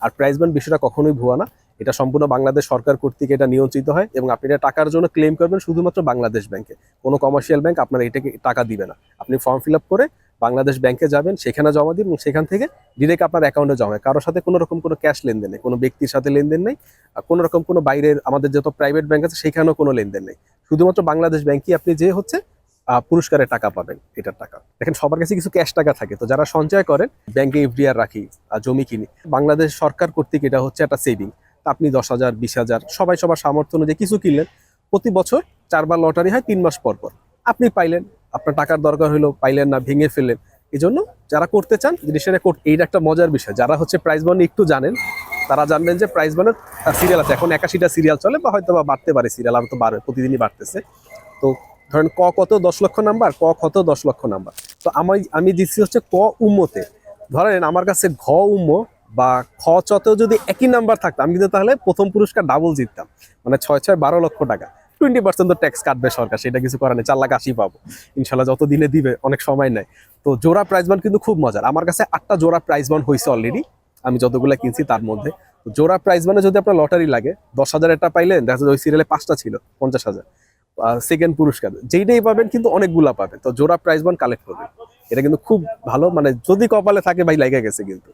আর prize bond বিষয়টা কখনোই ভুয়া না, এটা সম্পূর্ণ বাংলাদেশ সরকার কর্তৃক এটা নিয়ন্ত্রিত হয় এবং আপনি এটা টাকার জন্য ক্লেম করবেন শুধুমাত্র বাংলাদেশ ব্যাংকে। কোনো কমার্শিয়াল ব্যাংক আপনার এটাকে টাকা দিবে না। আপনি ফর্ম ফিল আপ করে বাংলাদেশ ব্যাংকে যাবেন, সেখানে জমা দিন এবং সেখান থেকে ডিরেক্ট আপনার অ্যাকাউন্টে জমা হয়। কারোর সাথে কোনো রকম কোনো ক্যাশ লেনদেন নেই, কোনো ব্যক্তির সাথে লেনদেন নেই, কোনো রকম কোনো বাইরের আমাদের যত প্রাইভেট ব্যাংক আছে সেখানেও কোনো লেনদেন নেই। শুধুমাত্র বাংলাদেশ ব্যাংকই আপনি যে হচ্ছে পুরস্কারের টাকা পাবেন, এটার টাকা। দেখেন সবার কাছে কিছু ক্যাশ টাকা থাকে, তো যারা সঞ্চয় করেন ব্যাংকে এফডিআর রাখি, জমি কিনি, বাংলাদেশ সরকার কর্তৃক এটা হচ্ছে একটা সেভিং। আপনি 10,000 20,000 সবাই সবার সামর্থ্য অনুযায়ী কিছু কিনলেন, প্রতি বছর 4 বার লটারি হয় 3 মাস পর পর, আপনি পাইলেন, আপনার টাকার দরকার হলো, পাইলেন না, ভেঙে ফেললেন। এই জন্য যারা করতে চান জিনিসটা এইটা একটা মজার বিষয়। যারা হচ্ছে প্রাইজ বন্ড একটু জানেন তারা জানবেন যে প্রাইজ বন্ডের সিরিয়াল আছে, এখন 81টা সিরিয়াল চলে বা হয়তো বা বাড়তে পারে, সিরিয়াল আর তো বাড়ে, প্রতিদিনই বাড়তেছে। তো ধরেন ক কত 10 লক্ষ নাম্বার, ক কত 10 লক্ষ নাম্বার, তো আমি দিচ্ছি হচ্ছে ক উম্মতে। ধরেন আমার কাছে ঘ উম্ম বা খ চতেও যদি একই নাম্বার থাকতো, আমি কিন্তু তাহলে প্রথম পুরস্কার ডাবল জিততাম, মানে 6-6-12 লক্ষ টাকা। 20% তো ট্যাক্স কাটবে সরকার, সেটা কিছু করার নেই, 4,80,000 পাবো ইনশাল্লাহ, যত দিনে দিবে, অনেক সময় নেয়। তো জোড়া প্রাইজ বন্ড কিন্তু খুব মজার, আমার কাছে 8টা জোড়া প্রাইজ বন্ড হয়েছে অলরেডি, আমি যতগুলো কিনছি তার মধ্যে। জোড়া প্রাইজ বন্ডে যদি আপনার লটারি লাগে 10,000 একটা পাইলেন, দেখা যাচ্ছে ওই সিরিয়ালে 5টা ছিল 50,000, সেকেন্ড পুরস্কার যেইটাই পাবেন কিন্তু অনেকগুলা পাবেন। তো জোড়া প্রাইজ বন্ড কালেক্ট করবেন, এটা কিন্তু খুব ভালো, মানে যদি কপালে থাকে ভাই, লাইগা গেছে কিন্তু।